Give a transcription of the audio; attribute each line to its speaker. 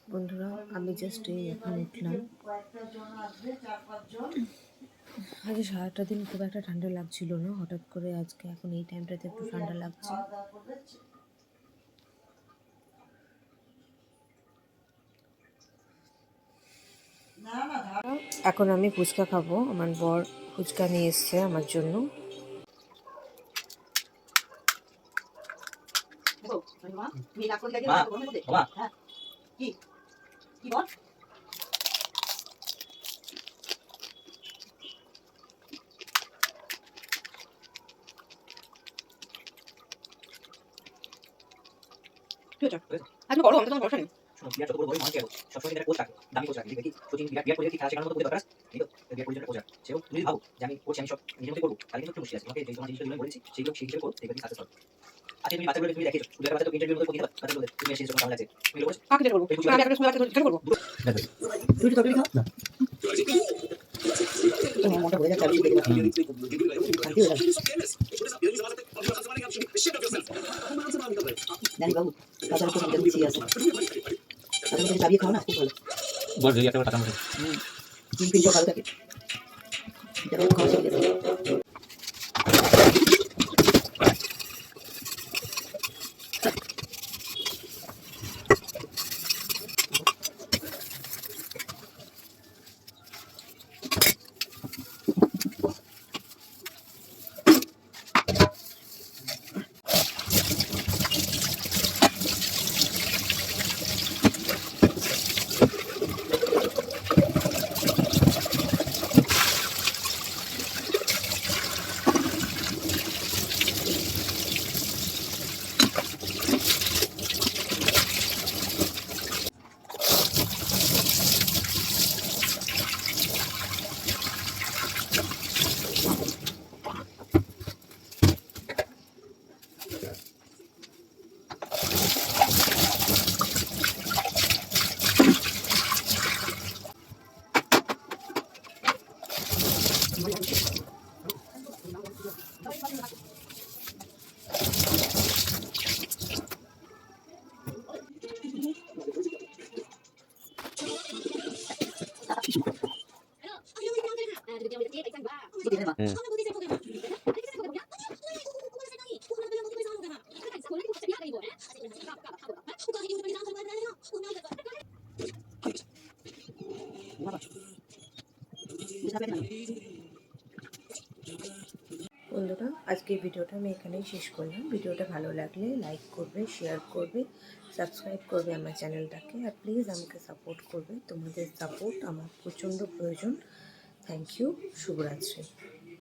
Speaker 1: বন্ধুরা, আমি জাস্ট এই এখন উঠলাম। আগে সারাটা দিন খুব একটা ঠান্ডা লাগছিল না, হঠাৎ করে আজকে এখন এই টাইমটাতে একটু ঠান্ডা লাগছে। এখন আমি ফুচকা খাবো। আমার বর ফুচকা নিয়ে এসছে আমার জন্য। আজকে বড়, আমাকে তোমার ভরসা নেই। বিরাট যত বড় বড় মানুষ সবসময় একটা কোচ থাকে, দামি কোচ থাকে। দেখি সচিন বিরাট কোচ কি খেলা শেখানোর মতো বুঝতে পারছ? এই তো বিরাট কোচের কোচ সেও তুমি ভাবো যে আমি কোচ, আমি সব নিজের মতো করবো, তাহলে কিন্তু একটু মুশকিল আছে। তোমাকে যে তোমার জিনিসগুলো বলেছি সেইগুলো সেই হিসেবে করো, দেখবে তুমি সাকসেস হবে। আচ্ছা, তুমি বাচ্চাগুলো তুমি দেখিয়েছো, শুধু একটা বাচ্চা তো ইন্টারভিউর মতো করে দিতে পারো। তুমি এসে যখন কেমন লাগছে তুমি লোক কাকে করবো, আমি একটা সময় বাচ্চা ছেড়ে করবো। তুই তো তরকারি খাও না, তোমার মনটা ভরে যাচ্ছে। আমি দেখে শান্তি হয়ে যাবে। জানি বাবু, বাজারে তো সবটা গুছিয়ে আছে, তাদের মধ্যে চাবিয়ে খাও না, খুব ভালো। বল যদি একটা টাকা মতো তিন ভালো থাকে, এটা খাওয়া শিখে গেছে। বন্ধুরা, আজকের ভিডিওটা আমি এখানেই শেষ করলাম। ভিডিওটা ভালো লাগলে লাইক করবে, শেয়ার করবে, সাবস্ক্রাইব করবে আমার চ্যানেলটাকে, আর প্লিজ আমাকে সাপোর্ট করবে। তোমাদের সাপোর্ট আমার প্রচণ্ড প্রয়োজন। Thank you. শুভরাত্রি।